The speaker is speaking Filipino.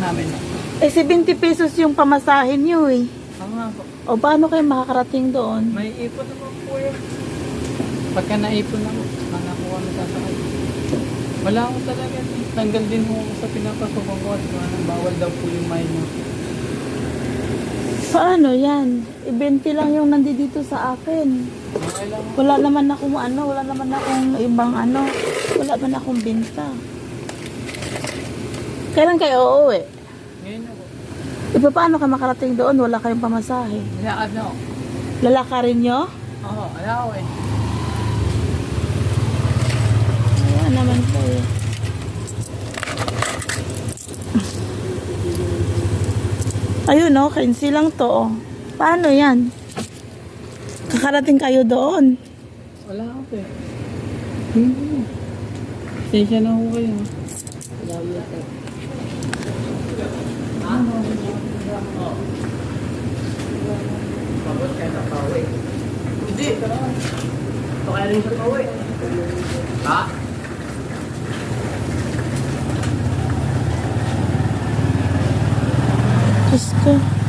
namin. Eh, 70 pesos yung pamasahin nyo eh. Oo nga po. O paano kayo makakarating doon? May ipon naman po yun. Pagka naipon na mo, nanakuha na sasakay. Wala ako talaga. Tanggal din ho ako sa pinapasukan ko at bawal daw po yung minor. Paano yan? 20 lang yung nandito sa akin. Okay lang. Wala naman akong wala naman akong ibang wala naman akong binta. Kailan kayo uuwi? Ngayon ako. Iba paano ka makarating doon? Wala kayong pamasahe. Lakad na ako. Lalakarin nyo? Oo, wala ako eh. Wala naman po eh. Ayun o, 15 lang to oh. Paano yan? Kakarating kayo doon. Wala ako eh. Sensya na ho kayo. Salamat eh. Pagod ka na pauwi. Hindi. Ito kaya rin sa pauwi. Ha? Diyos ko.